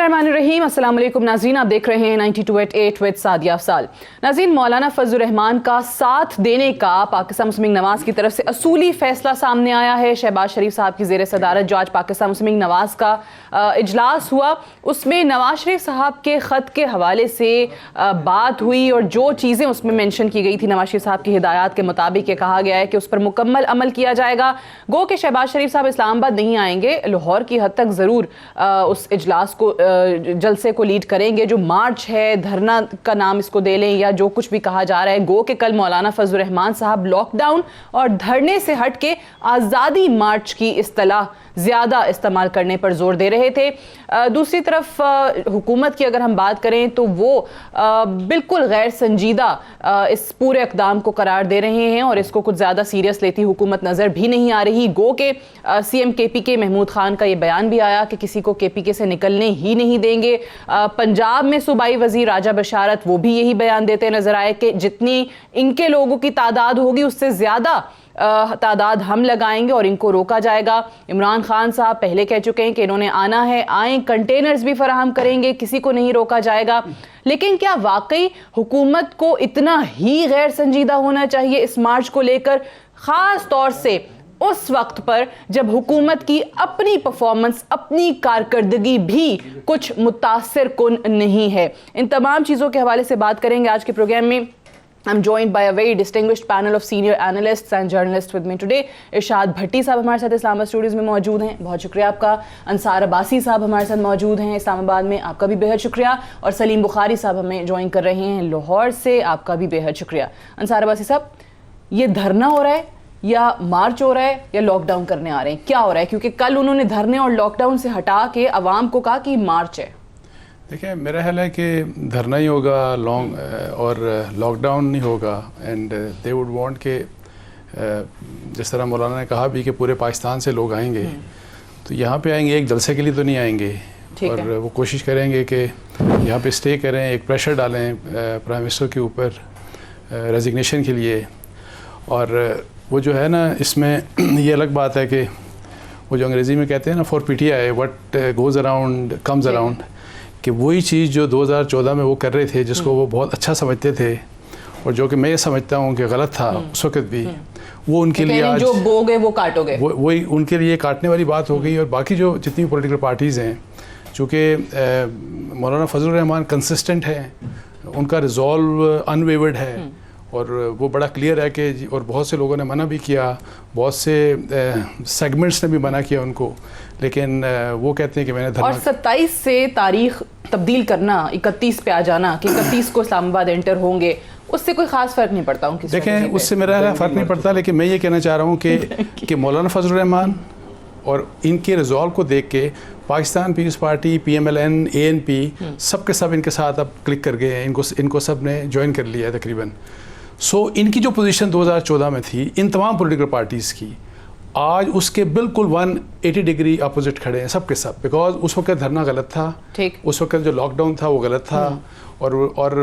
बिस्मिल्लाहिर्रहमानिर्रहीम। अस्सलाम वालेकुम नाज़रीन, आप देख रहे हैं 92.8 विद सादिया अफसाल। नाज़रीन, मौलाना फजलुर रहमान का साथ देने का पाकिस्तान मुस्लिम लीग नवाज़ की तरफ से असूली फ़ैसला सामने आया है। शहबाज शरीफ साहब की ज़ेर सदारत जो आज पाकिस्तान मुस्लिम लीग नवाज़ का इजलास हुआ, उसमें नवाज शरीफ साहब के ख़त के हवाले से बात हुई और जो चीज़ें उसमें मेंशन की गई थी नवाज शरीफ साहब की हिदायत के मुताबिक ये कहा गया है कि उस पर मुकम्मल अमल किया जाएगा। गो कि शहबाज शरीफ साहब इस्लामाबाद नहीं आएंगे, लाहौर की हद तक ज़रूर उस इजलास को जलसे को लीड करेंगे। जो मार्च है, धरना का नाम इसको दे लें या जो कुछ भी कहा जा रहा है, गो कि कल मौलाना फजलुर रहमान साहब लॉकडाउन और धरने से हट के आज़ादी मार्च की इस्तिलाह ज़्यादा इस्तेमाल करने पर जोर दे रहे थे। दूसरी तरफ हुकूमत की अगर हम बात करें तो वो बिल्कुल गैर संजीदा इस पूरे इक़दाम को करार दे रहे हैं और इसको कुछ ज़्यादा सीरियस लेती हुकूमत नज़र भी नहीं आ रही। गो के CM KPK महमूद खान का ये बयान भी आया कि किसी को KPK से निकलने ही नहीं देंगे। पंजाब में सूबाई वज़ीर राजा बशारत वो भी यही बयान देते नज़र आए कि जितनी इनके लोगों की तादाद होगी उससे ज़्यादा तादाद हम लगाएंगे और इनको रोका जाएगा। इमरान खान साहब पहले कह चुके हैं कि इन्होंने आना है, आए, कंटेनर्स भी फराहम करेंगे, किसी को नहीं रोका जाएगा। लेकिन क्या वाकई हुकूमत को इतना ही गैर संजीदा होना चाहिए इस मार्च को लेकर, ख़ास तौर से उस वक्त पर जब हुकूमत की अपनी परफॉर्मेंस, अपनी कारकर्दगी भी कुछ मुतासिर कुन नहीं है? इन तमाम चीज़ों के हवाले से बात करेंगे आज के प्रोग्राम में। I'm joined by a very distinguished panel of senior analysts and journalists with me today. इरशाद भट्टी साहब हमारे साथ इस्लामाबाद स्टूडियोज़ में मौजूद हैं, बहुत शुक्रिया आपका। अंसार अब्बासी साहब हमारे साथ मौजूद हैं इस्लामाबाद में, आपका भी बेहद शुक्रिया। और सलीम बुखारी साहब हमें ज्वाइन कर रहे हैं लाहौर से, आपका भी बेहद शुक्रिया। अंसार अब्बासी साहब, ये धरना हो रहा है या मार्च हो रहा है या लॉकडाउन करने आ रहे हैं, क्या हो रहा है? क्योंकि कल उन्होंने धरने और लॉकडाउन से हटा के अवाम को कहा कि मार्च है। देखिए, मेरा ख्याल है कि धरना ही होगा और लॉकडाउन नहीं होगा। एंड दे वुड वांट के जिस तरह मौलाना ने कहा भी कि पूरे पाकिस्तान से लोग आएंगे, तो यहाँ पे आएंगे, एक जलसे के लिए तो नहीं आएंगे। और वो कोशिश करेंगे कि यहाँ पे स्टे करें, एक प्रेशर डालें प्राइम मिनिस्टर के ऊपर रेजिग्नेशन के लिए। और वो जो है ना, इसमें ये अलग बात है कि वो जो अंग्रेज़ी में कहते हैं ना, for PTI what goes around comes around, कि वही चीज़ जो 2014 में वो कर रहे थे, जिसको वो बहुत अच्छा समझते थे और जो कि मैं ये समझता हूँ कि गलत था उस वक्त भी, वो उनके लिए आज जो बोगे वो काटोगे, वही उनके लिए काटने वाली बात हो गई। और बाकी जो जितनी पॉलिटिकल पार्टीज़ हैं, चूँकि मौलाना फजलुर रहमान कंसिस्टेंट हैं, उनका रिजॉल्व अनवेवर्ड है और वो बड़ा क्लियर है कि, और बहुत से लोगों ने मना भी किया, बहुत से सेगमेंट्स ने भी मना किया उनको, लेकिन वो कहते हैं कि मैंने और 27 से तारीख तब्दील करना, 31 पे आ जाना कि 31 को इस्लामाबाद एंटर होंगे, उससे कोई ख़ास फ़र्क नहीं पड़ता उनकी। देखें, उससे मेरा फ़र्क नहीं पड़ता, लेकिन मैं ये कहना चाह रहा हूँ कि मौलाना फजलुर रहमान और इनके रिजॉल्व को देख के पाकिस्तान पीपल्स पार्टी, PMLN, ANP सब के सब इनके साथ अब क्लिक कर गए हैं, इनको सब ने ज्वाइन कर लिया है तकरीबन। सो इनकी जो पोजीशन 2014 में थी इन तमाम पॉलिटिकल पार्टीज़ की, आज उसके बिल्कुल 180 डिग्री अपोजिट खड़े हैं सब के सब। बिकॉज उस वक्त धरना गलत था, उस वक्त जो लॉकडाउन था वो गलत था, और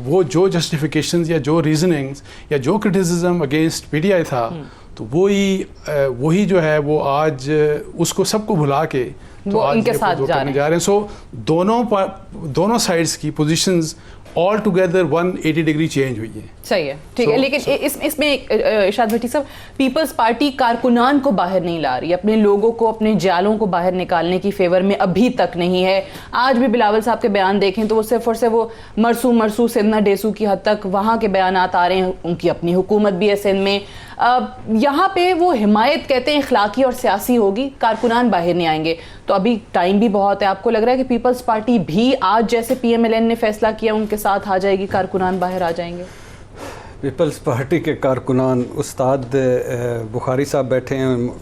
वो जो जस्टिफिकेशंस या जो रीजनिंग्स या जो क्रिटिसिज्म अगेंस्ट PTI था, तो वही जो है वो आज उसको सबको भुला के तो आज इनके साथ जा रहे हैं। सो दोनों साइड्स की positions all together 180 degree change हुई है। सही है, ठीक है। लेकिन इसमें इरशाद भट्टी साहब, पीपल्स पार्टी कारकुनान को बाहर नहीं ला रही, अपने लोगों को, अपने जालों को बाहर निकालने की फेवर में अभी तक नहीं है। आज भी बिलावल साहब के बयान देखें तो वो सिर्फ और सिर्फ वो मरसू सिंधना डेसू की हद तक वहाँ के बयानात आ रहे हैं। उनकी अपनी हुकूमत भी है सिंध में, यहाँ पे वो हिमायत कहते हैं इखलाकी और सियासी होगी, कारकुनान बाहर नहीं आएंगे। तो अभी टाइम भी बहुत है। आपको लग रहा है कि पीपल्स पार्टी भी आज जैसे PMLN ने फैसला किया उनके साथ आ जाएगी, कारकुनान बाहर आ जाएंगे? पीपल्स पार्टी के कारकुनान, उस्ताद बुखारी साहब बैठे हैं,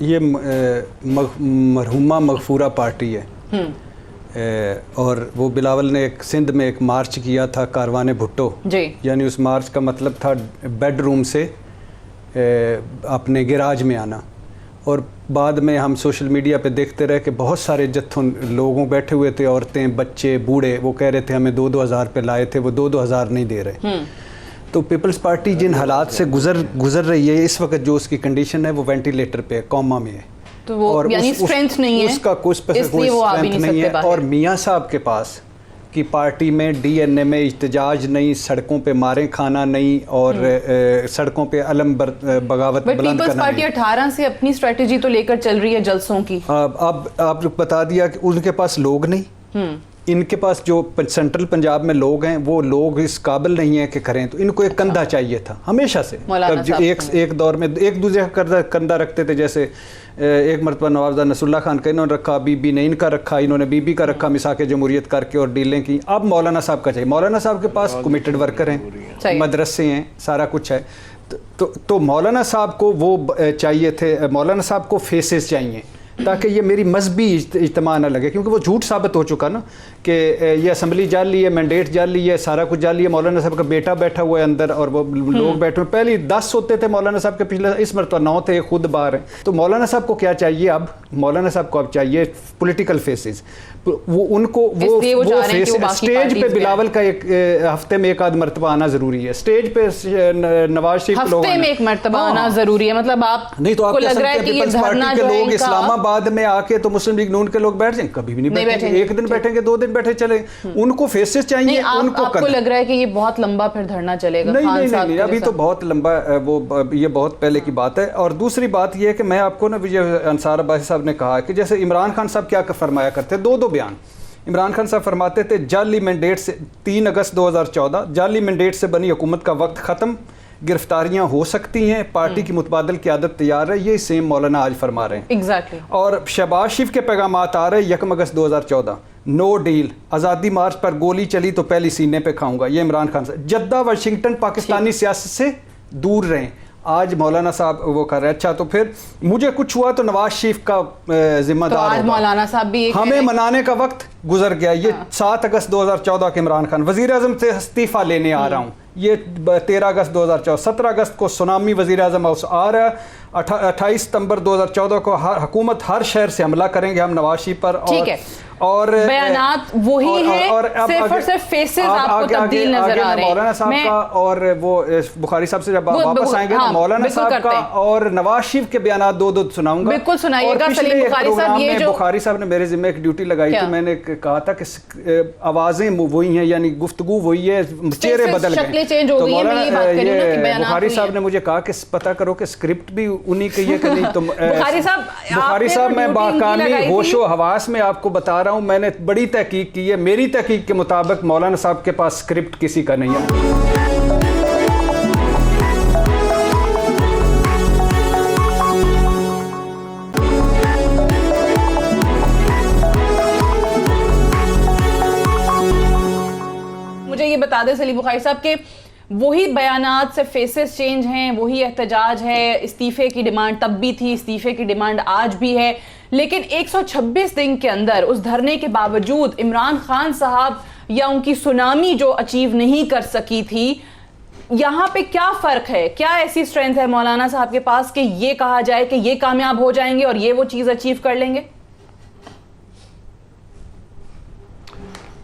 ये मरहुमा मगफूरा पार्टी है। और वो बिलावल ने एक सिंध में एक मार्च किया था, कारवान भुट्टो, यानी उस मार्च का मतलब था बेडरूम से अपने गैराज में आना। और बाद में हम सोशल मीडिया पे देखते रहे कि बहुत सारे जत्थों लोगों बैठे हुए थे, औरतें, बच्चे, बूढ़े, वो कह रहे थे हमें 2-2 हज़ार पे लाए थे, वो 2-2 हज़ार नहीं दे रहे। तो पीपल्स पार्टी जिन हालात से गुजर रही है इस वक्त, जो उसकी कंडीशन है वो वेंटिलेटर पे है, कोमा में है। तो वो और यानी स्ट्रेंथ नहीं है, उसका कुछ इसलिए वो आ भी नहीं सकते बाहर। और मियाँ साहब के पास कि पार्टी में डीएनए में इhtजाज नहीं, सड़कों पे मारें खाना नहीं, और सड़कों पे अलम बगावत बुलंद पीपल्स करना पार्टी नहीं। 18 से अपनी स्ट्रेटेजी तो लेकर चल रही है जलसों की। अब आप बता दिया कि उनके पास लोग नहीं, इनके पास जो सेंट्रल पंजाब में लोग हैं वो लोग इस काबिल नहीं है कि करें, तो इनको एक कंधा चाहिए था हमेशा से। जो एक दौर में एक दूसरे का कंधा रखते थे, जैसे एक मरतबा नवाब नसरुल्लाह खान का इन्होंने रखा, बीबी ने इनका रखा, इन्होंने बीबी का रखा, मिसाक जमहूरियत करके और डीलें की। अब मौलाना साहब का चाहिए। मौलाना साहब के पास कमिटेड वर्कर हैं, मदरसे हैं, सारा कुछ है, तो मौलाना साहब को वो चाहिए थे, मौलाना साहब को फेसेस चाहिए ताकि ये मेरी मजहबी इज्तिमा न लगे, क्योंकि वो झूठ साबित हो चुका ना कि ये असम्बली जाली है, मैंडेट जाली है, सारा कुछ जाली है। मौलाना साहब का बेटा बैठा हुआ है अंदर और वो लोग बैठे हुए, पहले 10 होते थे मौलाना साहब के, पिछले इस मरतबा 9 थे, खुद बाहर हैं। तो मौलाना साहब को क्या चाहिए अब? मौलाना साहब को अब चाहिए पॉलिटिकल फेसेस, वो उनको वो फेस स्टेज पे बिलावल का एक हफ्ते में एक आध मरतबा आना जरूरी है, स्टेज पे नवाज शरीफ हफ्ते में एक मरतबा आना जरूरी है। मतलब आप नहीं तो आपको लग रहा है कि पीपल्स पार्टी के लोग इस्लामाबाद में आके तो मुस्लिम लीग नून के लोग बैठ जाएंगे? कभी भी नहीं बैठेंगे। एक दिन बैठेंगे, 2 दिन बैठे चले, उनको फेसेस चाहिए। आपको लग रहा है कि ये बहुत लंबा फिर धरना चलेगा? नहीं, अभी तो बहुत लंबा, वो ये बहुत पहले की बात है। और दूसरी बात ये है कि मैं आपको ना विजय अंसार अब्बासी साहब ने कहा कि जैसे इमरान खान साहब क्या फरमाया करते, दो बयान इमरान खान साहब फरमाते थे, जाली मैंडेट से 3 अगस्त 2014 जाली मैंडेट से बनी हुकूमत का वक्त ख़त्म, गिरफ्तारियां हो सकती हैं, पार्टी की मुतबादल क़यादत तैयार है। ये सेम मौलाना आज फरमा रहे हैं। एग्जैक्टली। और शहबाज शरीफ के पैगाम आ रहे हैं 1 अगस्त 2014, नो डील, आज़ादी मार्च पर गोली चली तो पहली सीने पे खाऊंगा, ये इमरान खान साहब। जद्दा वाशिंगटन पाकिस्तानी सियासत से दूर रहें, आज मौलाना साहब वो कर रहे हैं। अच्छा, तो फिर मुझे कुछ हुआ तो नवाज शरीफ का जिम्मेदार तो आज मौलाना साहब भी हमें मनाने का वक्त गुजर गया। ये 7 अगस्त 2014 के इमरान खान वजीर आजम से इस्तीफा लेने आ रहा हूँ, ये 13 अगस्त 2014, 17 अगस्त को सुनामी वजीर आजम हाउस आ रहा है, 28 सितंबर 2014 को हुकूमत हर शहर से हमला करेंगे हम नवाज शरीफ पर। और बयानात वही हैं, सिर्फ और सिर्फ फेसेस आपको तब्दील नजर आ रहे हैं। मौलाना साहब का और वो बुखारी साहब से जब वापस आएंगे तो मौलाना साहब का और नवाज शरीफ के बयानात दो सुनाऊंगा। बिल्कुल सुनाइएगा। सलीम बुखारी साहब, ये जो बुखारी साहब ने मेरे जिम्मे एक ड्यूटी लगाई थी, मैंने कहा था कि आवाजें वही हैं, यानी गुफ्तगू वही है, चेहरे बदल गए, चेंज हो गई है। बुखारी साहब ने मुझे कहा कि पता करो कि स्क्रिप्ट भी उन्हीं की है कि नहीं। तो बुखारी साहब मैं बाकामी होशो हवास में आपको बता रहा हूँ, मैंने बड़ी तहकीक की है, मेरी तहकीक के मुताबिक मौलाना साहब के पास स्क्रिप्ट किसी का नहीं है। मुझे ये बता दें सलीम बुखारी साहब के वही बयानात से फेसेस चेंज हैं, वही एहतजाज है, इस्तीफे की डिमांड तब भी थी, इस्तीफे की डिमांड आज भी है, लेकिन 126 दिन के अंदर उस धरने के बावजूद इमरान खान साहब या उनकी सुनामी जो अचीव नहीं कर सकी थी, यहाँ पे क्या फर्क है? क्या ऐसी स्ट्रेंथ है मौलाना साहब के पास कि ये कहा जाए कि ये कामयाब हो जाएंगे और ये वो चीज अचीव कर लेंगे?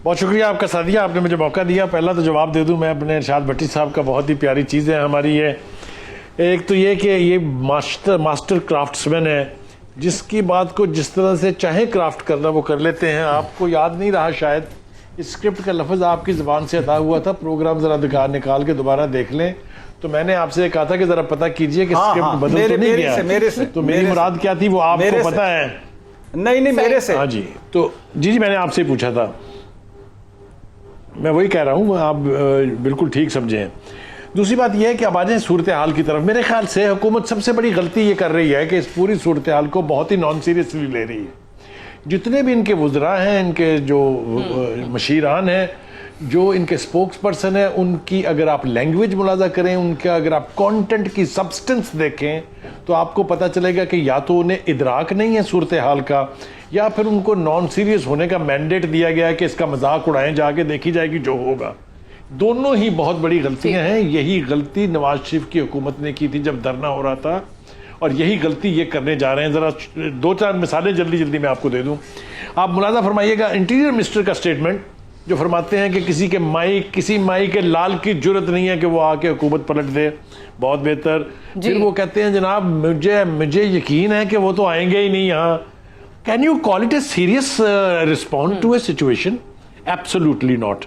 बहुत शुक्रिया आपका सादिया, आपने मुझे मौका दिया। पहला तो जवाब दे दूं मैं अपने इरशाद भट्टी साहब का, बहुत ही प्यारी चीज़ है हमारी ये। एक तो ये कि ये मास्टर क्राफ्ट्समैन है, जिसकी बात को जिस तरह से चाहे क्राफ्ट करना वो कर लेते हैं। आपको याद नहीं रहा शायद, इस स्क्रिप्ट का लफ्ज़ आपकी ज़बान से अदा हुआ था, प्रोग्राम ज़रा निकाल के दोबारा देख लें। तो मैंने आपसे कहा था कि ज़रा पता कीजिए कि स्क्रिप्ट बदल तो नहीं गया। मेरे से तो मेरी मुराद क्या थी वो आपको पता है? नहीं मेरे से। हाँ जी, तो जी मैंने आपसे पूछा था, मैं वही कह रहा हूँ, आप बिल्कुल ठीक समझे हैं। दूसरी बात यह है कि अब आ जाए सूरत हाल की तरफ। मेरे ख्याल से हुकूमत सबसे बड़ी गलती ये कर रही है कि इस पूरी सूरत हाल को बहुत ही नॉन सीरियसली ले रही है। जितने भी इनके वुज़रा हैं, इनके जो मशीरान हैं, जो इनके स्पोक्स पर्सन हैं, उनकी अगर आप लैंग्वेज मुलाजा करें, उनका अगर आप कंटेंट की सब्सटेंस देखें, तो आपको पता चलेगा कि या तो उन्हें इदराक नहीं है सूरत हाल का, या फिर उनको नॉन सीरियस होने का मैंडेट दिया गया है कि इसका मजाक उड़ाएं, जाके देखी जाएगी जो होगा। दोनों ही बहुत बड़ी गलतियां हैं। यही गलती नवाज शरीफ की हुकूमत ने की थी जब धरना हो रहा था, और यही गलती ये करने जा रहे हैं। ज़रा 2-4 मिसालें जल्दी मैं आपको दे दूं। आप मुलाजा फरमाइएगा, इंटीरियर मिनिस्टर का स्टेटमेंट जो फरमाते हैं कि किसी माई के लाल की जुर्रत नहीं है कि वो आके हुकूमत पलट दे, बहुत बेहतर। फिर वो कहते हैं जनाब मुझे यकीन है कि वो तो आएंगे ही नहीं यहाँ। Can you call it a serious respond to a situation? Absolutely not.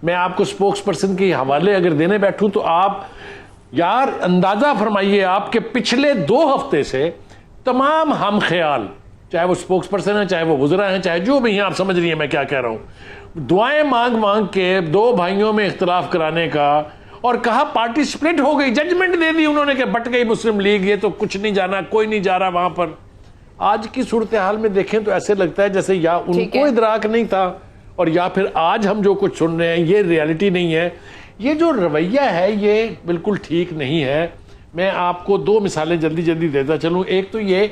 मैं आपको स्पोक्स पर्सन के हवाले अगर देने बैठूं तो आप यार अंदाजा फरमाइए, आपके पिछले 2 हफ्ते से तमाम हम ख्याल, चाहे वो स्पोक्स पर्सन है, चाहे वो वुज़रा हैं, चाहे जो भी हैं, आप समझ रही हैं मैं क्या कह रहा हूं, दुआएं मांग के 2 भाइयों में इख्तिलाफ कराने का, और कहा पार्टी स्प्लिट हो गई, जजमेंट दे दी उन्होंने कि बट गई मुस्लिम लीग, ये तो कुछ नहीं जाना, कोई नहीं जा रहा वहां पर। आज की सूरत हाल में देखें तो ऐसे लगता है जैसे या उनको इदराक नहीं था, और या फिर आज हम जो कुछ सुन रहे हैं ये रियलिटी नहीं है। ये जो रवैया है ये बिल्कुल ठीक नहीं है। मैं आपको 2 मिसालें जल्दी जल्दी देता चलूं। एक तो ये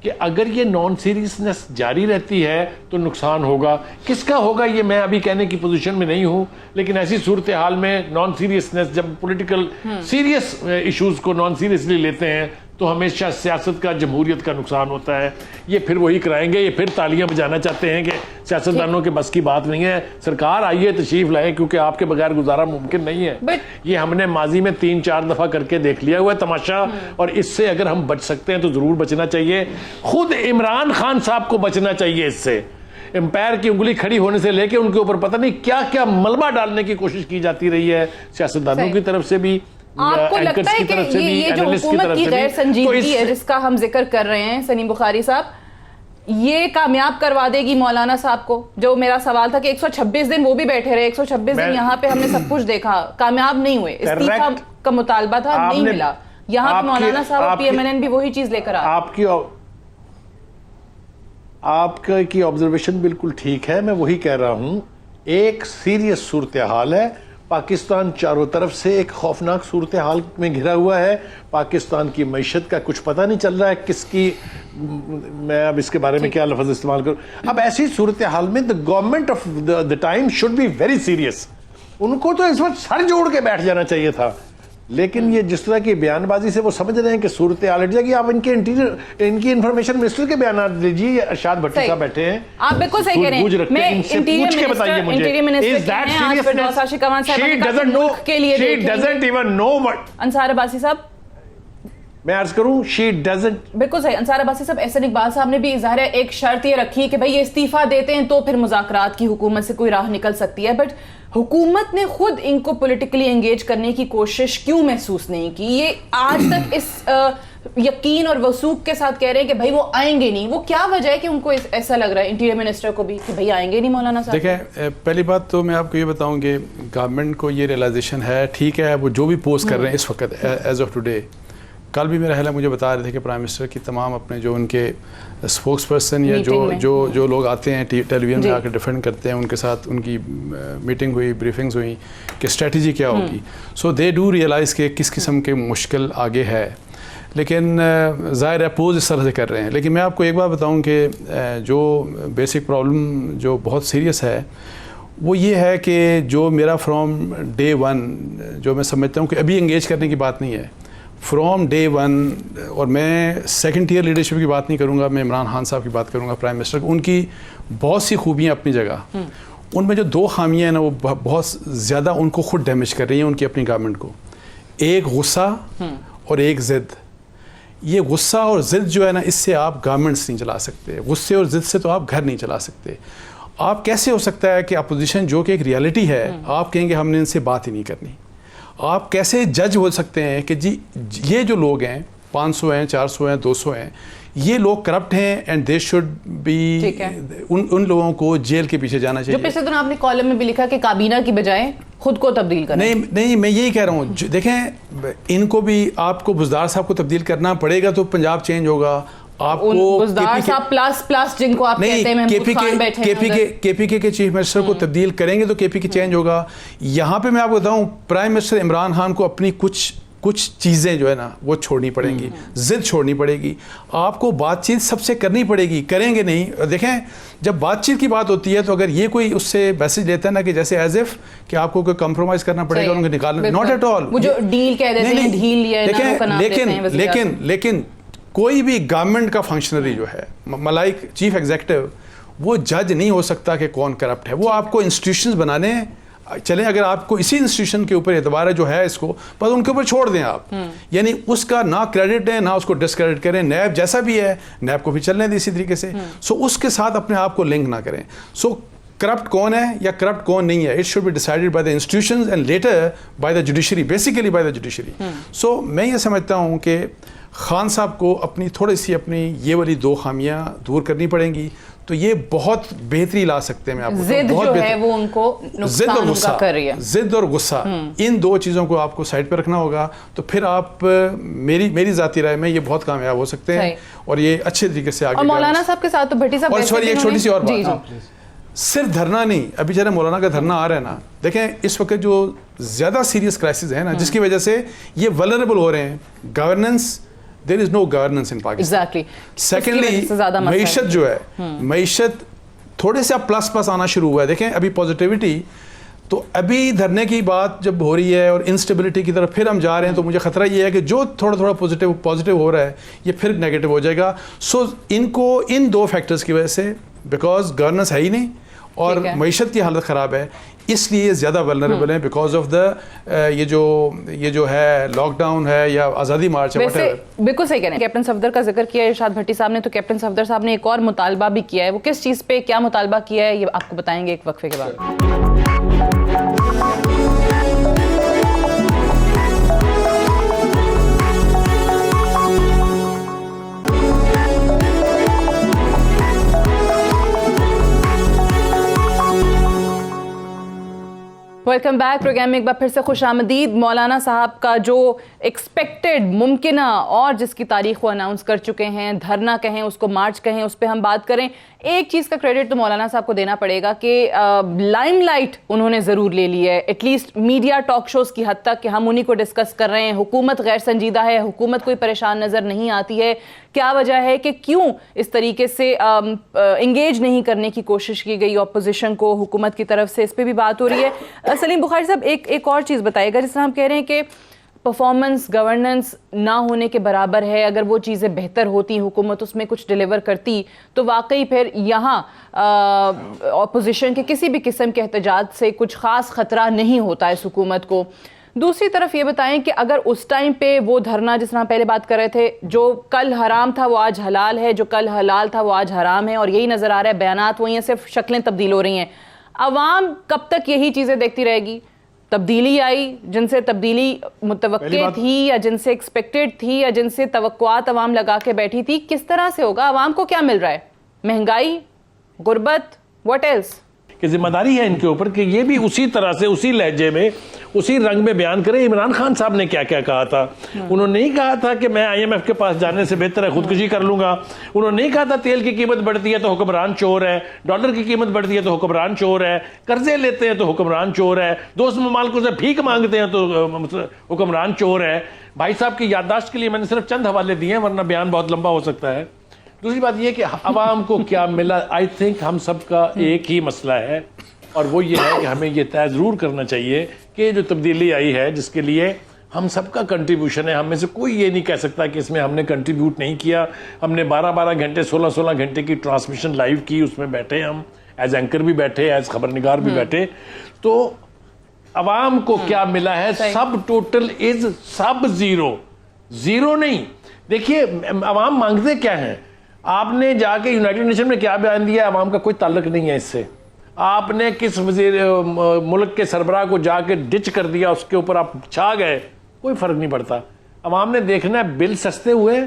कि अगर ये नॉन सीरियसनेस जारी रहती है तो नुकसान होगा, किसका होगा ये मैं अभी कहने की पोजीशन में नहीं हूं, लेकिन ऐसी सूरत हाल में नॉन सीरियसनेस, जब पॉलिटिकल सीरियस इश्यूज को नॉन सीरियसली लेते हैं तो हमेशा सियासत का, जमहूरियत का नुकसान होता है। ये फिर वही कराएंगे, ये फिर तालियां बजाना चाहते हैं कि सियासतदानों के बस की बात नहीं है, सरकार आइए तशरीफ लाए, क्योंकि आपके बगैर गुजारा मुमकिन नहीं है। ये हमने माजी में 3-4 दफा करके देख लिया हुआ है तमाशा, और इससे अगर हम बच सकते हैं तो जरूर बचना चाहिए। खुद इमरान खान साहब को बचना चाहिए इससे। एम्पायर की उंगली खड़ी होने से लेके उनके ऊपर पता नहीं क्या क्या मलबा डालने की कोशिश की जाती रही है, सियासतदानों की तरफ से भी, आपको लगता है कि ये जो हुकूमत की गैर संजीदगी है जिसका हम जिक्र कर रहे हैं सलीम बुखारी साहब, ये कामयाब करवा देगी मौलाना साहब को? जो मेरा सवाल था कि 126 दिन वो भी बैठे रहे, 126 दिन यहाँ पे हमने सब कुछ देखा, कामयाब नहीं हुए, इस्तीफा का मुतालबा था, नहीं मिला। यहाँ पे मौलाना साहब और PMNN भी वही चीज लेकर आ। आपकी ऑब्जर्वेशन बिल्कुल ठीक है, मैं वही कह रहा हूं। एक सीरियस सूरत हाल है, पाकिस्तान चारों तरफ से एक खौफनाक सूरत हाल में घिरा हुआ है। पाकिस्तान की मईशत का कुछ पता नहीं चल रहा है किसकी, मैं अब इसके बारे में क्या लफ्ज इस्तेमाल करूं। अब ऐसी सूरत हाल में the government of the time should be very serious. उनको तो इस वक्त सर जोड़ के बैठ जाना चाहिए था, लेकिन ये जिस तरह की बयानबाजी से वो समझ रहे हैं कि सूरत हाल हट जाएगी। आप इनकी इंफॉर्मेशन मिनिस्टर के बयान लीजिए, अरशाद भट्टी साहब बैठे हैं, आप बिल्कुल सही कह रहे हैं। मैं पूछ के बताइए मुझे, is that serious? Ansar Abbasi साहब, मैं अर्ज करूं, शी डजंट, बिल्कुल सही। अंसार अब्बासी साहब, एहसन इकबाल साहब ने भी ज़ाहिर है एक शर्त ये रखी कि भाई ये इस्तीफा देते हैं तो फिर मुज़ाकरात की हुकूमत से कोई राह निकल सकती है, बट हुकूमत ने खुद इनको पॉलिटिकली एंगेज करने की कोशिश क्यों महसूस नहीं की? ये आज तक इस यकीन और वसूक के साथ कह रहे हैं कि भाई वो आएंगे नहीं, वो क्या वजह है कि उनको ऐसा लग रहा है, इंटीरियर मिनिस्टर को भी, कि भाई आएंगे नहीं मौलाना साहब? देखें, पहली बात तो मैं आपको ये बताऊं कि गवर्नमेंट को ये रियलाइजेशन है, ठीक है, वो जो भी पोस्ट कर रहे हैं इस वक्त एज ऑफ टुडे। कल भी मेरा ख्याल है मुझे बता रहे थे कि प्राइम मिनिस्टर की तमाम अपने जो उनके स्पोक्स पर्सन या जो लोग आते हैं टेलीविजन में आकर डिफेंड करते हैं, उनके साथ उनकी मीटिंग हुई, ब्रीफिंग्स हुई कि स्ट्रेटजी क्या होगी। सो दे डू रियलाइज़ कि किस किस्म के मुश्किल आगे है, लेकिन ज़ाहिर है अपोज इस तरह से कर रहे हैं। लेकिन मैं आपको एक बात बताऊं कि जो बेसिक प्रॉब्लम जो बहुत सीरियस है वो ये है कि जो मेरा फ्रॉम डे 1 जो मैं समझता हूँ कि अभी इंगेज करने की बात नहीं है, फ्रॉम डे 1, और मैं सेकंड टियर लीडरशिप की बात नहीं करूँगा, मैं इमरान खान साहब की बात करूँगा, प्राइम मिनिस्टर। उनकी बहुत सी खूबियाँ अपनी जगह, उनमें जो 2 खामियाँ हैं ना वो बहुत ज़्यादा उनको खुद डैमेज कर रही हैं उनकी अपनी गवर्नमेंट को। एक गुस्सा और एक ज़िद। ये गुस्सा और ज़िद जो है ना, इससे आप गवर्नमेंट्स नहीं चला सकते, गुस्से और ज़िद से तो आप घर नहीं चला सकते। आप कैसे हो सकता है कि अपोजिशन जो कि एक रियलिटी है, आप कहेंगे हमने इनसे बात ही नहीं करनी? आप कैसे जज हो सकते हैं कि जी ये जो लोग हैं 500 हैं, 400 हैं, 200 हैं, ये लोग करप्ट हैं एंड दे शुड बी, उन लोगों को जेल के पीछे जाना चाहिए। जो पिछले दिन आपने कॉलम में भी लिखा कि काबीना की बजाय खुद को तब्दील करना। नहीं, मैं यही कह रहा हूँ, देखें इनको भी, आपको बुज़दार साहब को तब्दील करना पड़ेगा तो पंजाब चेंज होगा। आपको बुज़दार साहब प्लस जिनको आप कहते हैं, केपीके के चीफ मिनिस्टर को तब्दील करेंगे तो केपीके चेंज होगा। यहाँ पे मैं आपको बताऊँ, प्राइम मिनिस्टर इमरान खान को अपनी कुछ चीज़ें जो है ना वो छोड़नी पड़ेंगी, जिद छोड़नी पड़ेगी, आपको बातचीत सबसे करनी पड़ेगी। करेंगे नहीं, देखें जब बातचीत की बात होती है तो अगर ये कोई उससे मैसेज लेता है ना कि जैसे एज इफ कि आपको कोई कम्प्रोमाइज़ करना पड़ेगा उनको निकालना, नॉट एट ऑल। वो जो डील कह देते हैं, ढील या लेकिन कोई भी गवर्नमेंट का फंक्शनरी जो है, मलाइक चीफ एग्जीक्यूटिव, वो जज नहीं हो सकता कि कौन करप्ट है। वो आपको इंस्टीट्यूशंस बनाने चलें, अगर आपको इसी इंस्टीट्यूशन के ऊपर एतबार है जो है इसको, बस उनके ऊपर छोड़ दें आप। यानी उसका ना क्रेडिट है ना उसको डिसक्रेडिट करें। नैब जैसा भी है, नैब को भी चलने दें इसी तरीके से। सो उसके साथ अपने आप को लिंक ना करें। सो करप्ट कौन है या करप्ट कौन नहीं है, it should be decided by the institutions and later by the judiciary, basically by the judiciary. So मैं ये समझता हूँ कि खान साहब को अपनी थोड़ी सी अपनी ये वाली 2 खामियां दूर करनी पड़ेंगी, तो ये बहुत बेहतरी ला सकते हैं। मैं आपको जिद जो है वो उनको नुकसान उनका कर रही है। जिद और गुस्सा, इन 2 चीज़ों को आपको साइड पे रखना होगा, तो फिर आप मेरी ज़ाती राय में ये बहुत कामयाब हो सकते हैं और ये अच्छे तरीके से आगे। और मौलाना साहब के साथ तो भट्टी साहब, और सॉरी एक छोटी सी और बात, सिर्फ धरना नहीं, अभी जरा मौलाना का धरना आ रहा है ना, देखें इस वक्त जो ज़्यादा सीरियस क्राइसिस है ना, जिसकी वजह से ये वल्नरेबल हो रहे हैं, governance, there is no governance in Pakistan. Exactly. Secondly मईशत जो है, मईशत थोड़े से प्लस आना शुरू हुआ है। देखें अभी पॉजिटिविटी, तो अभी धरने की बात जब हो रही है और इंस्टेबिलिटी की तरफ फिर हम जा रहे हैं, तो मुझे खतरा ये है कि जो थोड़ा पॉजिटिव हो रहा है ये फिर नेगेटिव हो जाएगा। सो इनको इन 2 फैक्टर्स की वजह से, बिकॉज गवर्नेंस है ही नहीं और मईशत की हालत ख़राब है, इसलिए ज़्यादा वल्नरेबल है बिकॉज ऑफ द ये जो है लॉकडाउन है या आज़ादी मार्च है। बिल्कुल सही कह रहे हैं। कैप्टन सफदर का जिक्र किया इरशाद भट्टी साहब ने, तो कैप्टन सफदर साहब ने एक और मुतालबा भी किया है। वो किस चीज़ पे क्या मुतालबा किया है ये आपको बताएंगे एक वक्फे के बाद। Welcome back. प्रोग्राम में एक बार फिर से खुशामदीद। मौलाना साहब का जो एक्सपेक्टेड मुमकिना और जिसकी तारीख वो अनाउंस कर चुके हैं, धरना कहें उसको मार्च कहें, उस पर हम बात करें। एक चीज़ का क्रेडिट तो मौलाना साहब को देना पड़ेगा कि लाइमलाइट उन्होंने ज़रूर ले ली है, एटलीस्ट मीडिया टॉक शोज़ की हद तक, कि हम उन्हीं को डिस्कस कर रहे हैं। हुकूमत गैर संजीदा है, हुकूमत कोई परेशान नज़र नहीं आती है। क्या वजह है कि क्यों इस तरीके से इंगेज नहीं करने की कोशिश की गई ऑपोजिशन को हुकूमत की तरफ से, इस पर भी बात हो रही है। सलीम बुखारी साहब एक और चीज़ बताइएगा, जिस तरह हम कह रहे हैं कि परफॉर्मेंस गवर्नेंस ना होने के बराबर है, अगर वो चीज़ें बेहतर होती, हुकूमत उसमें कुछ डिलीवर करती, तो वाकई फिर यहाँ ऑपोजिशन के किसी भी किस्म के एहतजाज से कुछ ख़ास ख़तरा नहीं होता इस हुकूमत को। दूसरी तरफ ये बताएं कि अगर उस टाइम पे वो धरना, जिस तरह पहले बात कर रहे थे, जो कल हराम था वो आज हलाल है, जो कल हलाल था वो आज हराम है, और यही नज़र आ रहा है, बयानात वही हैं, सिर्फ शक्लें तब्दील हो रही हैं। अवाम कब तक यही चीज़ें देखती रहेगी? तब्दीली आई, जिनसे तब्दीली मुतवक्के थी या जिनसे एक्सपेक्टेड थी या जिनसे तवक्कुआत अवाम लगा के बैठी थी, किस तरह से होगा? अवाम को क्या मिल रहा है? महंगाई, गुर्बत, व्हाट एल्स? कि जिम्मेदारी है इनके ऊपर कि ये भी उसी तरह से, उसी लहजे में, उसी रंग में बयान करें। इमरान खान साहब ने क्या क्या कहा था? उन्होंने नहीं कहा था कि मैं IMF के पास जाने से बेहतर है खुदकुशी कर लूंगा। उन्होंने नहीं कहा था तेल की कीमत बढ़ती है तो हुक्मरान चोर है, डॉलर की कीमत बढ़ती है तो हुक्मरान चोर है, कर्जे लेते हैं तो हुक्मरान चोर है, दोस्त ममालिकों से भीख मांगते हैं तो हुक्मरान चोर है। भाई साहब की याददाश्त के लिए मैंने सिर्फ चंद हवाले दिए हैं, वरना बयान बहुत लंबा हो सकता है। दूसरी बात यह कि अवाम को क्या मिला, आई थिंक हम सबका एक ही मसला है, और वो ये है कि हमें ये तय ज़रूर करना चाहिए कि जो तब्दीली आई है, जिसके लिए हम सबका कंट्रीब्यूशन है, हम में से कोई ये नहीं कह सकता कि इसमें हमने कंट्रीब्यूट नहीं किया। हमने 12-12 घंटे, 16-16 घंटे की ट्रांसमिशन लाइव की, उसमें बैठे हम, एज एंकर भी बैठे, एज खबरनिगार भी बैठे। तो अवाम को क्या मिला है? सब टोटल इज सब ज़ीरो नहीं। देखिए अवाम मांगते क्या है? आपने जाके यूनाइटेड नेशन में क्या बयान दिया? अवाम का कोई ताल्लुक नहीं है इससे। आपने किस वजीर मुल्क के सरबराह को जाके डिच कर दिया, उसके ऊपर आप छा गए, कोई फर्क नहीं पड़ता। अवाम ने देखना है बिल सस्ते हुए,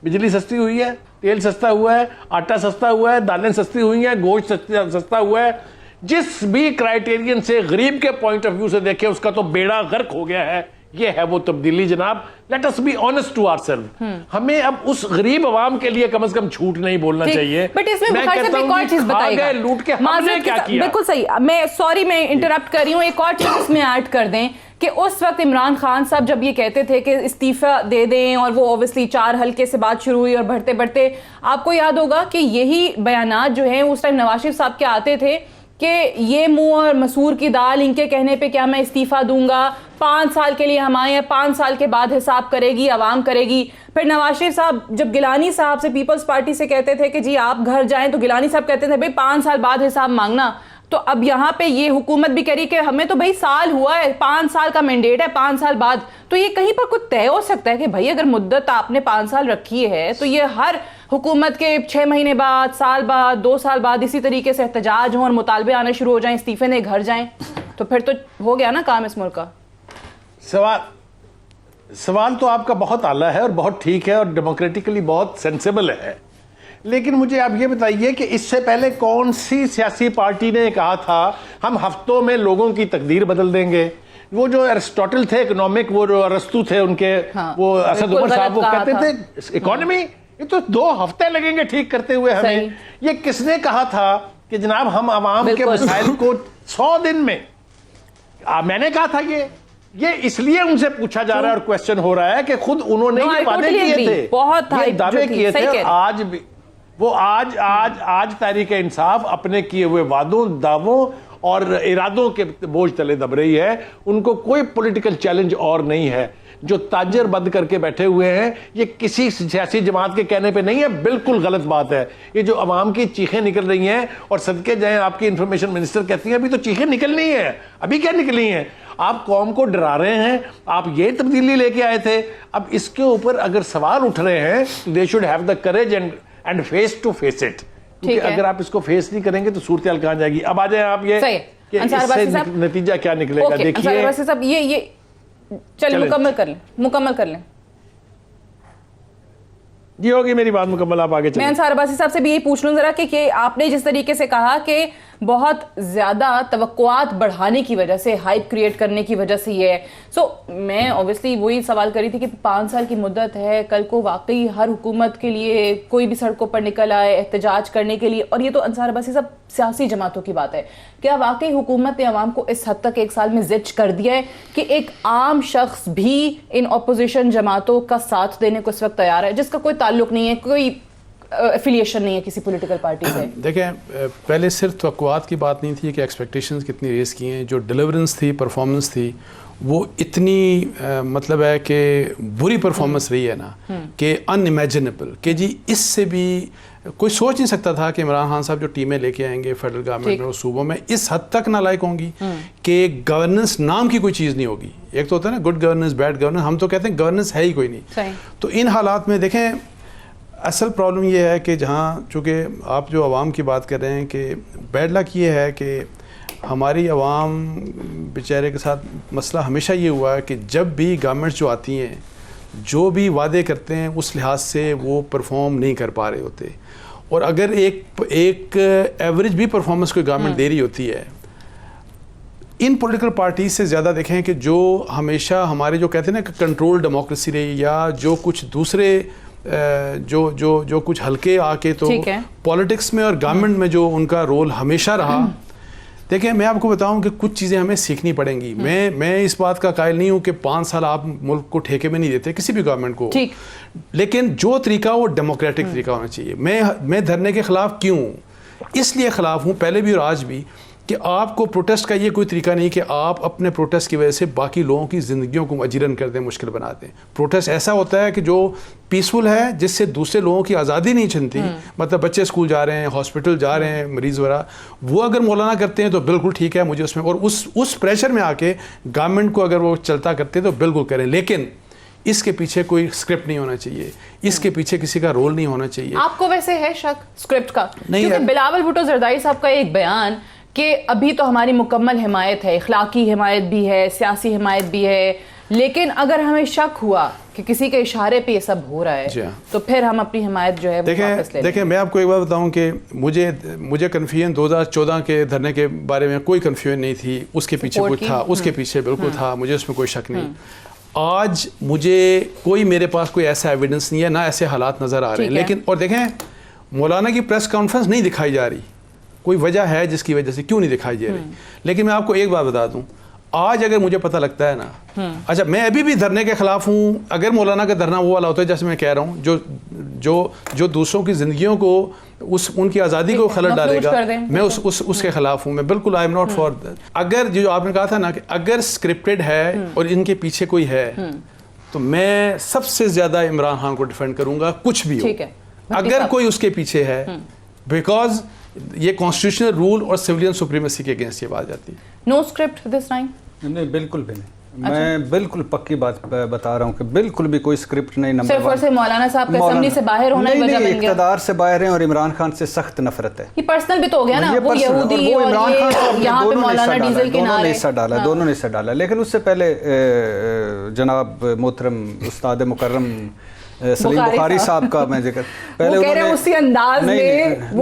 बिजली सस्ती हुई है, तेल सस्ता हुआ है, आटा सस्ता हुआ है, दालें सस्ती हुई हैं, गोश्त सस्ता हुआ है। जिस भी क्राइटेरियन से गरीब के पॉइंट ऑफ व्यू से देखे, उसका तो बेड़ा गर्क हो गया है। ये है वो तब्दीली जनाब। Let us be honest to ourselves. हमें अब उस गरीब आवाम के लिए कम से कम झूठ नहीं बोलना चाहिए। बट इसमें बुखारी साहब एक और चीज बताइएगा, लूट के हमने क्या किया? बिल्कुल सही। मैं इंटरप्ट कर रही हूँ, एक और चीज इसमें ऐड कर दें कि उस वक्त इमरान खान साहब जब ये कहते थे कि इस्तीफा दे दें, और वो ऑब्वियसली 4 हल्के से बात शुरू हुई और बढ़ते बढ़ते आपको याद होगा कि यही बयानात जो हैं उस टाइम नवाज शरीफ साहब के आते थे कि ये मुंह और मसूर की दाल, इनके कहने पे क्या मैं इस्तीफा दूंगा, 5 साल के लिए हम आए हैं, 5 साल के बाद हिसाब करेगी आवाम करेगी। फिर नवाज शरीफ साहब जब गिलानी साहब से पीपल्स पार्टी से कहते थे कि जी आप घर जाएं, तो गिलानी साहब कहते थे भाई 5 साल बाद हिसाब मांगना। तो अब यहाँ पे ये हुकूमत भी कह रही कि हमें तो भाई साल हुआ है, 5 साल का मैंडेट है, 5 साल बाद। तो ये कहीं पर कुछ तय हो सकता है कि भाई अगर मुद्दत आपने 5 साल रखी है तो ये हर हुकूमत के 6 महीने बाद, साल बाद, 2 साल बाद इसी तरीके से एहतजाज हों और मुतालबे आने शुरू हो जाएं, इस्तीफे ने घर जाएं, तो फिर तो हो गया ना काम इस मुल्क का। सवाल तो आपका बहुत आला है और बहुत ठीक है और डेमोक्रेटिकली बहुत सेंसिबल है, लेकिन मुझे आप ये बताइए कि इससे पहले कौन सी सियासी पार्टी ने कहा था हम हफ्तों में लोगों की तकदीर बदल देंगे? वो जो अरिस्टोटल थे इकोनॉमिक, वो जो अरस्तु थे उनके, हाँ, वो असद उमर साहब, वो कहते था। थे इकोनॉमी ये तो 2 हफ्ते लगेंगे ठीक करते हुए हमें। ये किसने कहा था कि जनाब हम आवाम के मसाइल को 100 दिन में, मैंने कहा था ये इसलिए उनसे पूछा जा रहा है और क्वेश्चन हो रहा है कि खुद उन्होंने ये वादे किए थे, बहुत ये दावे किए थे, और आज भी वो आज तहरीक इंसाफ अपने किए हुए वादों, दावों और इरादों के बोझ तले दब रही है। उनको कोई पॉलिटिकल चैलेंज और नहीं है। जो ताजर बंद करके बैठे हुए हैं, ये किसी सियासी जमात के कहने पे नहीं है, बिल्कुल गलत बात है। ये जो अवाम की चीखें निकल रही हैं, और सदके जाएं आपकी इंफॉर्मेशन मिनिस्टर कहती हैं अभी तो चीखें निकलनी है, अभी क्या निकली हैं? आप कौम को डरा रहे हैं, आप ये तब्दीली लेके आए थे। अब इसके ऊपर अगर सवाल उठ रहे हैं, they should have the courage and face to face it. क्योंकि अगर आप इसको फेस नहीं करेंगे तो सूरत हाल कहां जाएगी? अब आ जाए आप ये कि इससे नतीजा क्या निकलेगा। देखिए साहब ये चलिए मुकम्मल कर लें जी, होगी मेरी बात मुकम्मल, आप आगे चलें। मैं अंसार अब्बासी साहब से भी यही पूछ लूं जरा कि आपने जिस तरीके से कहा कि बहुत ज्यादा तवक्कुआत बढ़ाने की वजह से, हाइप क्रिएट करने की वजह से ये है, मैं ऑब्वियसली वही सवाल करी थी कि 5 साल की मुद्दत है, कल को वाकई हर हुकूमत के लिए कोई भी सड़कों पर निकल आए एहतजाज करने के लिए, और ये तो अंसार अब्बासी साहब सियासी जमातों की बात है, क्या वाकई हुकूमत ने अवाम को इस हद तक 1 साल में जिच कर दिया है कि एक आम शख्स भी इन अपोजिशन जमातों का साथ देने को इस वक्त तैयार है, जिसका कोई ताल्लुक नहीं है, कोई एफिलिएशन नहीं है किसी पॉलिटिकल पार्टी से? देखें, पहले सिर्फ तवक्कुआत की बात नहीं थी कि एक्सपेक्टेशंस कितनी रेस की हैं, जो डिलीवरेंस थी, परफॉर्मेंस थी, वो इतनी मतलब है कि बुरी परफॉर्मेंस रही है ना कि अनइमेजिनेबल, कि जी इससे भी कोई सोच नहीं सकता था कि इमरान खान साहब जो टीमें लेके आएंगे फेडरल गवर्नमेंट में, सूबों में इस हद तक नालायक होंगी कि गवर्नेंस नाम की कोई चीज़ नहीं होगी। एक तो होता है ना गुड गवर्नेंस, बैड गवर्नेंस, हम तो कहते हैं गवर्नेंस है ही कोई नहीं। तो इन हालात में देखें, असल प्रॉब्लम ये है कि जहाँ चूँकि आप जो आवाम की बात कर रहे हैं कि बैड लक ये है कि हमारी आवाम बेचारे के साथ मसला हमेशा ये हुआ है कि जब भी गवर्नमेंट्स जो आती हैं, जो भी वादे करते हैं उस लिहाज से वो परफॉर्म नहीं कर पा रहे होते, और अगर एक एवरेज भी परफॉर्मेंस कोई गवर्नमेंट दे रही होती है, इन पॉलिटिकल पार्टीज से ज़्यादा देखें कि जो हमेशा हमारे जो कहते हैं ना कि कंट्रोल डेमोक्रेसी रही, या जो कुछ दूसरे जो कुछ हल्के आके तो पॉलिटिक्स में और गवर्नमेंट में जो उनका रोल हमेशा रहा। देखिए, मैं आपको बताऊं कि कुछ चीज़ें हमें सीखनी पड़ेंगी। मैं इस बात का कायल नहीं हूं कि 5 साल आप मुल्क को ठेके में नहीं देते किसी भी गवर्नमेंट को, लेकिन जो तरीका वो डेमोक्रेटिक तरीका होना चाहिए। मैं धरने के खिलाफ क्यों? इसलिए खिलाफ हूँ पहले भी और आज भी, कि आपको प्रोटेस्ट का ये कोई तरीका नहीं कि आप अपने प्रोटेस्ट की वजह से बाकी लोगों की ज़िंदगियों को अजीरन कर दें, मुश्किल बना दें। प्रोटेस्ट ऐसा होता है कि जो पीसफुल है, जिससे दूसरे लोगों की आज़ादी नहीं छिनती, मतलब बच्चे स्कूल जा रहे हैं, हॉस्पिटल जा रहे हैं, मरीज़ वगैरह, वो अगर मौलाना करते हैं तो बिल्कुल ठीक है, मुझे उसमें, और उस प्रेशर में आके गवर्नमेंट को अगर वो चलता करते हैं तो बिल्कुल करें, लेकिन इसके पीछे कोई स्क्रिप्ट नहीं होना चाहिए, इसके पीछे किसी का रोल नहीं होना चाहिए। आपको वैसे है शक स्क्रिप्ट का? नहीं, क्योंकि बिलावल भुट्टो जरदारी साहब का एक बयान कि अभी तो हमारी मुकम्मल हिमायत है, इखलाकी हिमायत भी है, सियासी हिमायत भी है, लेकिन अगर हमें शक हुआ कि किसी के इशारे पे ये सब हो रहा है तो फिर हम अपनी हिमायत जो है वो वापस ले लें। देखें, मैं आपको एक बात बताऊं कि मुझे कन्फ्यूजन 2014 के धरने के बारे में कोई कन्फ्यूजन नहीं थी, उसके पीछे कुछ था, उसके पीछे बिल्कुल था, मुझे उसमें कोई शक नहीं। आज मुझे मेरे पास कोई ऐसा एविडेंस नहीं है, ना ऐसे हालात नज़र आ रहे हैं, लेकिन और देखें, मौलाना की प्रेस कॉन्फ्रेंस नहीं दिखाई जा रही, कोई वजह है जिसकी वजह से क्यों नहीं दिखाई जा रही। लेकिन मैं आपको एक बात बता दूं, आज अगर मुझे पता लगता है ना, अच्छा मैं अभी भी धरने के खिलाफ हूं, अगर मौलाना का धरना वो वाला होता है जैसे मैं कह रहा हूं, जो दूसरों की जिंदगियों को उनकी आज़ादी को खलल मफलूज डालेगा, कर दें। मैं उसके खिलाफ हूँ। मैं बिल्कुल आई एम नॉट फॉर। अगर जो आपने कहा था ना कि अगर स्क्रिप्टेड है और इनके पीछे कोई है, तो मैं सबसे ज़्यादा इमरान खान को डिफेंड करूँगा, कुछ भी हो। ठीक है, अगर कोई उसके पीछे है, बिकॉज ये कॉन्स्टिट्यूशनल रूल और सिविलियन सुप्रीमेसी के अगेंस्ट ये बात जाती है। No script this time? नहीं, बिल्कुल भी नहीं। मैं बिल्कुल पक्की बात बता रहा हूँ कि बिल्कुल भी कोई स्क्रिप्ट नहीं। नंबर सिर्फ और सिर्फ मौलाना साहब का असेंबली से बाहर होना ही वजह बन गया। इक़्तिदार से बाहर हैं और इमरान खान से सख्त नफरत है। ये पर्सनल भी तो हो गया ना, वो यहूदी और इमरान खान साहब ये यहाँ पे मौलाना डीजल के नारे, दोनों ने हिस्सा डाला। लेकिन उससे पहले जनाब मोहतरम उस्ताद मुकर्रम सलीम बुखारी साहब का मैं जिक्र पहले उन्होंने उसी अंदाज में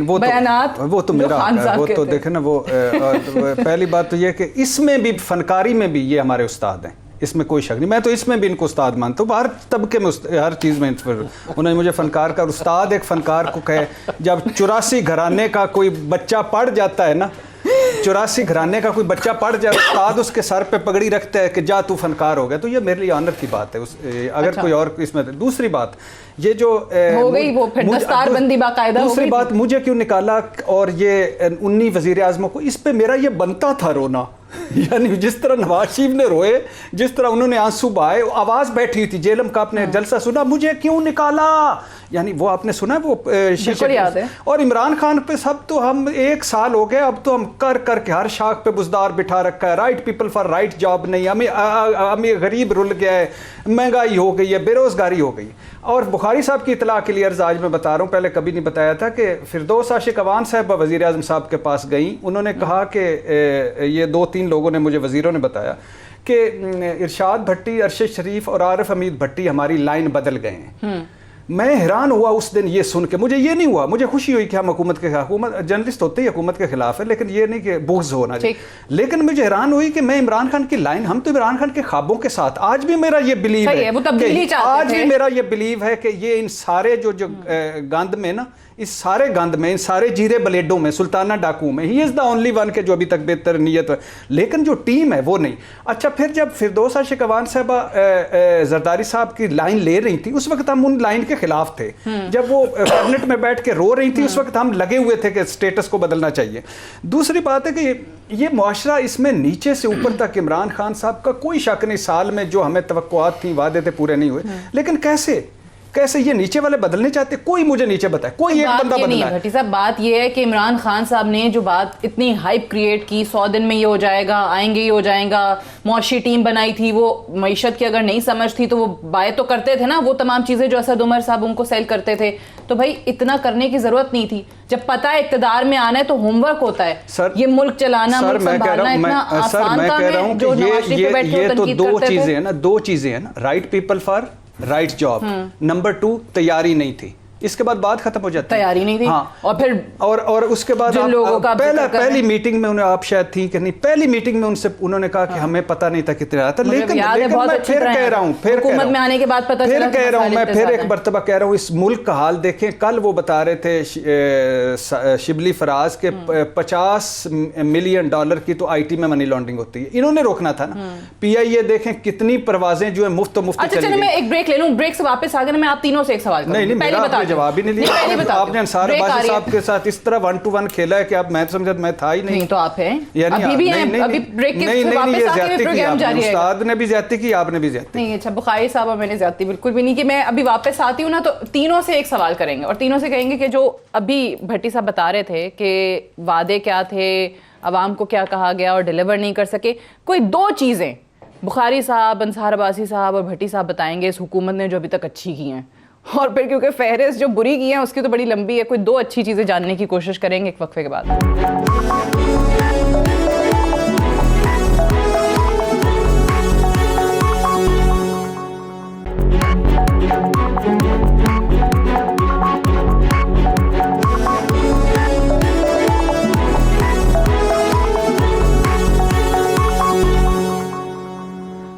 वो तो मेरा वो तो देखे ना, वो पहली बात तो ये कि इसमें भी फनकारी में भी ये हमारे उस्ताद हैं, इसमें कोई शक नहीं। मैं तो इसमें भी इनको उस्ताद मानता हूँ, हर तबके में हर चीज़ में उन्होंने मुझे फ़नकार का उस्ताद एक फ़नकार को कहे। जब 84 घराने का कोई बच्चा पढ़ जाता है ना, 84 घराने का कोई बच्चा पढ़ जाए, उस्ताद उसके सर पे पगड़ी रखता है कि जा तू फनकार हो गया, तो ये मेरे लिए ऑनर की बात है। अगर कोई और इसमें दूसरी बात ये जो हो गई वो फिर दस्तारबंदी बाकायदा। दूसरी बात मुझे क्यों निकाला और ये 19 वजीर आज़मों को, इस पे मेरा ये बनता था रोना। यानी जिस तरह नवाज शरीफ ने रोए, जिस तरह उन्होंने आंसू बहाए, आवाज़ बैठी थी। जेलम का आपने जलसा सुना, मुझे क्यों निकाला, यानी वो आपने सुना वो याद है। और इमरान खान पे सब तो हम 1 साल हो गए, अब तो हम कर के हर शाख पे बुजदार बिठा रखा है। Right people for right job नहीं, हमें गरीब रुल गया है, महंगाई हो गई है, बेरोजगारी हो गई। और बुखारी साहब की इतला के लिए अर्ज आज मैं बता रहा हूँ, पहले कभी नहीं बताया था कि फिरदौस आशिक अवान साहब वज़ीर आज़म साहब के पास गई। उन्होंने कहा कि ये 2-3 लोगों ने मुझे वज़ीरों ने बताया कि इरशाद भट्टी, अरशद शरीफ और आरिफ हमीद भट्टी हमारी लाइन बदल गए हैं। मैं हैरान हुआ उस दिन ये सुन के। मुझे ये नहीं हुआ, मुझे खुशी हुई कि हम हुकूमत के हुकूमत जर्नलिस्ट होते ही हुकूमत के खिलाफ है, लेकिन ये नहीं कि बुग़्ज़ होना चाहिए। लेकिन मुझे हैरान हुई कि मैं इमरान खान की लाइन, हम तो इमरान खान के ख्वाबों के साथ, आज भी मेरा ये बिलीव है, आज भी मेरा ये बिलीव है कि ये इन सारे जो गंद में ना, इस सारे गंद में, इन सारे जीरे ब्लेडों में, सुल्ताना डाकू में, he is the only one के जो अभी तक बेहतर नीयत है, लेकिन जो टीम है वो नहीं। अच्छा, फिर जब फिरदौस आशिक अवान साहबा जरदारी साहब की लाइन ले रही थी, उस वक्त हम उन लाइन के खिलाफ थे। जब वो कैबिनेट में बैठ के रो रही थी, उस वक्त हम लगे हुए थे कि स्टेटस को बदलना चाहिए। दूसरी बात है कि ये मुआशरा, इसमें नीचे से ऊपर तक इमरान खान साहब का कोई शक नहीं, साल में जो हमें तवक्कुआत थी, वादे थे, पूरे नहीं हुए। लेकिन कैसे ये नीचे वाले बदलने चाहते? कोई मुझे नीचे बताए, कोई एक बंदा बदला है? भट्टी साहब, बात ये है कि इमरान खान साहब ने जो बात इतनी हाइप क्रिएट की, 100 दिन में ये हो जाएगा, आएंगे ये हो जाएगा, मुआशी टीम बनाई थी, वो मईशत की अगर नहीं समझ थी तो वो बाय तो करते थे ना, वो तमाम चीजें जो असद उमर साहब उनको सेल करते थे। तो भाई इतना करने की जरूरत नहीं थी। जब पता है इक्तदार में आना है तो होमवर्क होता है। सर, ये मुल्क चलाना, मुल्क संभालना इतना आसान काम है जो नवाज शरीफ पे बैठ के ये तो दो चीजें हैं ना, right people for right job. Number 2 तैयारी नहीं थी, इसके बाद बात खत्म हो जाती है। तैयारी नहीं थी। हाँ। और फिर और उसके बाद पहली मीटिंग में उन्हें, आप शायद थी कि नहीं, पहली मीटिंग में उनसे उन्होंने कहा कि हमें पता नहीं था कितने आया था। लेकिन मैं फिर कह रहा हूँ, हुकूमत में आने के बाद पता चला, कह रहा हूँ, मैं फिर एक मरतबा कह रहा हूँ, इस मुल्क का हाल देखें। कल वो बता रहे थे शिबली फराज के $50 मिलियन की तो IT में मनी लॉन्ड्रिंग होती है, इन्होंने रोकना था ना। PIA देखें कितनी परवाजें जो है मुफ्त चलिए मैं एक ब्रेक ले लूं, ब्रेक से वापस आ गए मैं आप तीनों से एक सवाल नहीं, मेरा जवाब ही नहीं लिया आपने। अंसार अब्बासी साहब के साथ इस तरह 1-to-1 खेला है कि आप, मैं समझा मैं था ही नहीं। तो आप हैं अभी भी हैं, अभी ब्रेक के वापस आके प्रोग्राम जारी है। उस्ताद ने भी ज्यादती की, आपने भी ज्यादती नहीं। अच्छा, बुखारी साहब और मैंने ज्यादती बिल्कुल भी नहीं की। मैं अभी वापस आती हूँ ना, तो तीनों से एक सवाल करेंगे और तीनों से कहेंगे कि जो अभी भट्टी साहब बता रहे थे कि वादे क्या थे, अवाम को क्या कहा गया और डिलीवर नहीं कर सके, कोई 2 चीजें बुखारी साहब, अंसार अब्बासी साहब और भट्टी साहब बताएंगे इस हुकूमत ने जो अभी तक अच्छी की हैं, और फिर क्योंकि फहरिस्त जो बुरी की है उसकी तो बड़ी लंबी है, कोई 2 अच्छी चीजें जानने की कोशिश करेंगे एक वक्फे के बाद।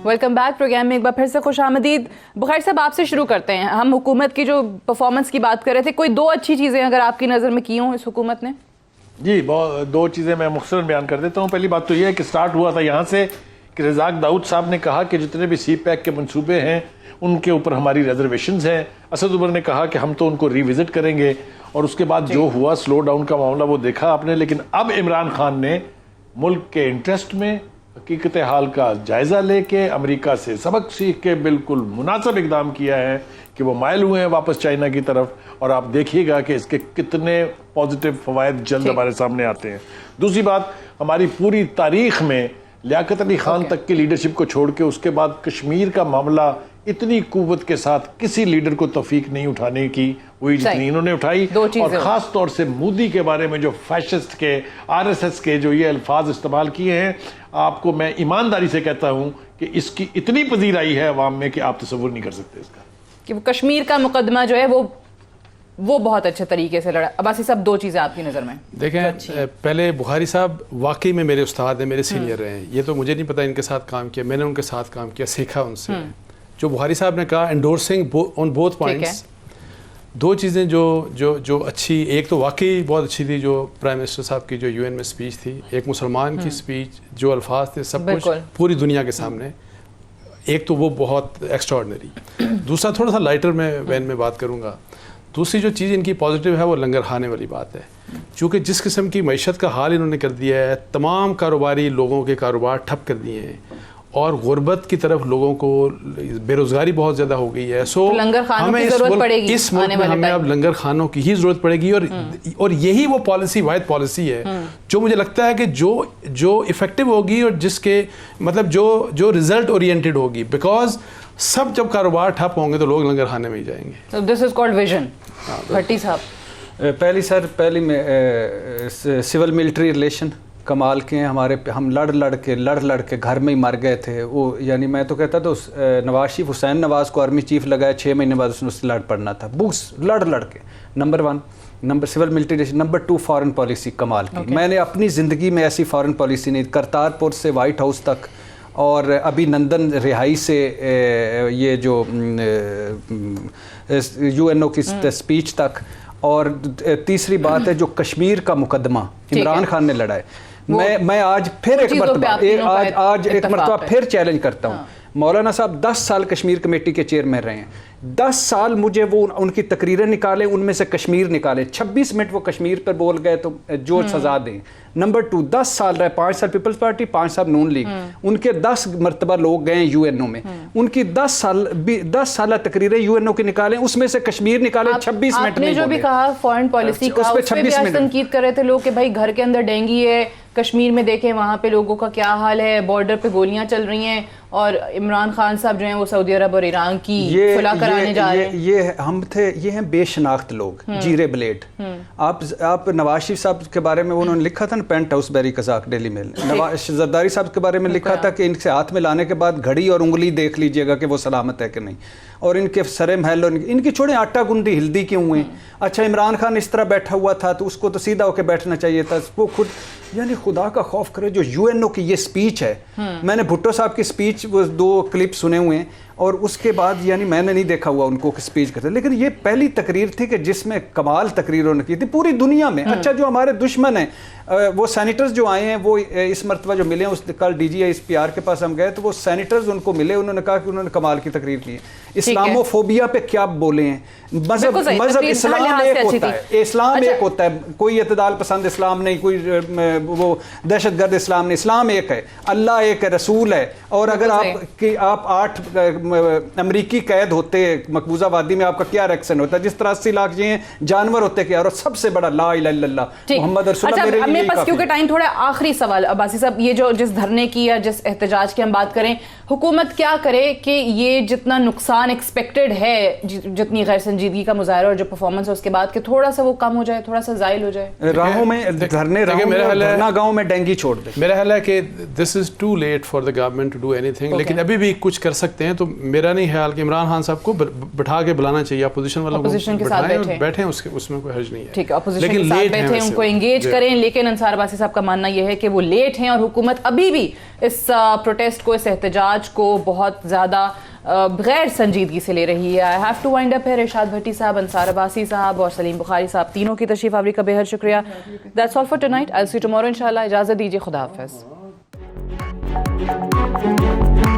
वेलकम बैक प्रोग्राम में एक बार फिर से खुश आमदीद। बुखारी साहब, आपसे शुरू करते हैं। हम हुकूमत की जो परफॉर्मेंस की बात कर रहे थे, कोई 2 अच्छी चीज़ें अगर आपकी नज़र में की हों इस हुकूमत ने? जी, 2 चीज़ें मैं मुख्तसर बयान कर देता हूँ। पहली बात तो यह है कि स्टार्ट हुआ था यहाँ से कि रज़ाक दाऊद साहब ने कहा कि जितने भी सी पैक के मंसूबे हैं उनके ऊपर हमारी रिजर्वेशंस हैं। असद उमर ने कहा कि हम तो उनको रिविज़िट करेंगे, और उसके बाद जो हुआ स्लो डाउन का मामला वो देखा आपने। लेकिन अब इमरान खान ने मुल्क के इंटरेस्ट में हकीकत हाल का जायज़ा लेके अमेरिका से सबक सीख के बिल्कुल मुनासिब इकदाम किया है कि वो माइल हुए हैं वापस चाइना की तरफ, और आप देखिएगा कि इसके कितने पॉजिटिव फ़वाइद जल्द हमारे सामने आते हैं। दूसरी बात, हमारी पूरी तारीख में लियाकत अली खान तक की लीडरशिप को छोड़ के उसके बाद कश्मीर का मामला इतनी कुव्वत के साथ किसी लीडर को तौफीक नहीं उठाने की हुई जितनी इन्होंने उठाई। और ख़ास तौर से मोदी के बारे में जो फैशिस्ट के, आरएसएस के जो ये अल्फाज इस्तेमाल किए हैं, आपको मैं ईमानदारी से कहता हूँ कि इसकी इतनी पजीराई है अवाम में कि आप तसव्वुर नहीं कर सकते इसका, कि वो कश्मीर का मुकदमा जो है वो बहुत अच्छे तरीके से लड़ा। अब्बासी साहब, दो चीज़ें आपकी नज़र में देखें। पहले बुखारी साहब वाकई में मेरे उस्ताद हैं, मेरे सीनियर रहे हैं। ये तो मुझे नहीं पता इनके साथ काम किया, मैंने उनके साथ काम किया, सीखा उनसे। जो बुखारी साहब ने कहा एंडोर्सिंग ऑन बोथ पॉइंट्स, दो चीज़ें जो अच्छी, एक तो वाकई बहुत अच्छी थी जो प्राइम मिनिस्टर साहब की जो यूएन में स्पीच थी, एक मुसलमान की स्पीच, जो अल्फाज थे सब कुछ पूरी दुनिया के सामने, एक तो वो बहुत एक्स्ट्राऑर्डिनरी। दूसरा थोड़ा सा लाइटर में वैन में बात करूँगा। दूसरी जो चीज़ इनकी पॉजिटिव है वो लंगर खाने वाली बात है, क्योंकि जिस किस्म की मईशत का हाल इन्होंने कर दिया है, तमाम कारोबारी लोगों के कारोबार ठप कर दिए हैं, और गुर्बत की तरफ लोगों को बेरोज़गारी बहुत ज़्यादा हो गई है। सो हमें इस मुल्क में हमें अब लंगर खानों की ही ज़रूरत पड़ेगी, और यही वो पॉलिसी, वाहिद पॉलिसी है जो मुझे लगता है कि जो इफ़ेक्टिव होगी और जिसके मतलब जो रिज़ल्ट ओरिएंटेड होगी। बिकॉज सब जब कारोबार ठप होंगे तो लोग लंगर खाने में ही जाएंगे। This is called vision. Bhatti साहब, पहली में सिविल मिलिट्री रिलेशन कमाल के हैं हमारे। हम लड़ के घर में ही मर गए थे वो, यानी मैं तो कहता था नवाज शरीफ, हुसैन नवाज को आर्मी चीफ लगाया, 6 महीने बाद उसने लड़ पड़ना था, बुक्स लड़ के। Number 1 number civil military relation. Number 2 foreign policy कमाल की। मैंने अपनी ज़िंदगी में ऐसी फॉरेन पॉलिसी नहीं, करतारपुर से वाइट हाउस तक, और अभिनंदन रिहाई से ये जो यूएनओ की स्पीच तक, और तीसरी बात है जो कश्मीर का मुकदमा इमरान खान ने लड़ा है। मैं आज फिर एक मरतबा फिर चैलेंज करता हूँ। मौलाना साहब 10 साल कश्मीर कमेटी के चेयरमैन रहे हैं। 10 साल मुझे वो उनकी तकरीरें निकालें, उनमें से कश्मीर निकालें। 26 मिनट वो कश्मीर पर बोल गए तो जो सजा दें। नंबर 2, 10 साल रहे, 5 साल पीपल्स पार्टी, 5 साल नून लीग, उनके 10 मरतबा लोग गए यूएनओ में, उनकी 10 साल तकरीरें यूएनओ की निकालें, उसमें से कश्मीर निकालें। 26 मिनट आपने जो भी कहा फॉरेन पॉलिसी का, उस पे भी आज तनकीद कर रहे थे लोग कि भाई घर के अंदर डेंगी है, कश्मीर में देखें वहाँ पे लोगों का क्या हाल है, बॉर्डर पे गोलियां चल रही हैं, और इमरान खान साहब जो हैं वो सऊदी अरब और ईरान की सुलह कराने जा रहे हैं। ये हैं बेशनाख्त लोग, जीरे ब्लेड। आप नवाज शरीफ साहब के बारे में उन्होंने लिखा था ना, पेंट हाउस बैरी कज़ाक डेली मेल। नवाज जरदारी साहब के बारे में लिखा था कि इनसे हाथ में लाने के बाद घड़ी और उंगली देख लीजिएगा कि वो सलामत है कि नहीं, और इनके सरे महल और इनकी छोड़े आटा गुंडी हिल्दी क्यों हुए। अच्छा, इमरान खान इस तरह बैठा हुआ था तो उसको तो सीधा होकर बैठना चाहिए था। वो खुद, यानी खुदा का खौफ करे, जो यूएनओ की ये स्पीच है, मैंने भुट्टो साहब की स्पीच वो 2 क्लिप सुने हुए हैं, और उसके बाद यानी मैंने नहीं देखा हुआ उनको स्पीच करते, लेकिन ये पहली तकरीर थी कि जिसमें कमाल तकरीर उन्होंने की थी पूरी दुनिया में। अच्छा, जो हमारे दुश्मन हैं वो सैनिटर्स जो आए हैं, वो इस मरतबा जो मिले, उस कल DGISPR के पास हम गए तो वो सैनिटर्स उनको मिले, उन्होंने कहा कि उन्होंने कमाल की तकरीर की है। इस्लामोफोबिया पे क्या बोले हैं, मजहब इस्लाम एक होता है, इस्लाम एक होता है, कोई इत्तेदाल पसंद इस्लाम नहीं, कोई वो दहशतगर्द इस्लाम नहीं, इस्लाम एक है, अल्लाह एक है, रसूल है। और अगर आप 8 अमरीकी कैद होते मकबूजा वादी में, आपका क्या रिएक्शन होता है? जिस तरह 80 लाख ये जानवर होते क्या, और सबसे बड़ा ला इलाहा इल्लल्लाह मोहम्मद रसूलुल्लाह। अच्छा, मेरे पास क्योंकि टाइम थोड़ा, आखिरी सवाल अब्बासी साहब, ये जो जिस धरने की या जिस एहतजाज की हम बात करें, हुकूमत क्या करे कि ये जितना नुकसान एक्सपेक्टेड है, जितनी गैर संजीदगी का मुजाहरा और जो परफॉर्मेंस है उसके बाद, कि थोड़ा सा वो कम हो जाए, थोड़ा सा जायल हो जाए राहों में, धरना गाँव में डेंगी छोड़ दे। मेरा ख्याल है कि this is too late for the government to do anything, लेकिन अभी भी कुछ कर सकते हैं। तो मेरा नहीं ख्याल कि इमरान खान साहब को बिठा के बुलाना चाहिए, अपोजिशन वालों को बैठे, उसमें कोई हर्ज नहीं है। ठीक है, अपोजिशन के साथ बैठे, उनको एंगेज करें। लेकिन अंसार अब्बासी साहब का मानना यह है कि वो लेट हैं, और हुकूमत अभी भी इस प्रोटेस्ट को, इस एहतजाज को बहुत ज़्यादा गैर संजीदगी से ले रही है। I have to wind up है। इरशाद भट्टी साहब, अंसार अब्बासी साहब और सलीम बुखारी साहब, तीनों की तशरीफ आवरी का बेहद शुक्रिया। That's all for tonight. I will see you tomorrow इंशाल्लाह। इजाज़त दीजिए, खुदा हाफ़िज़। हैं।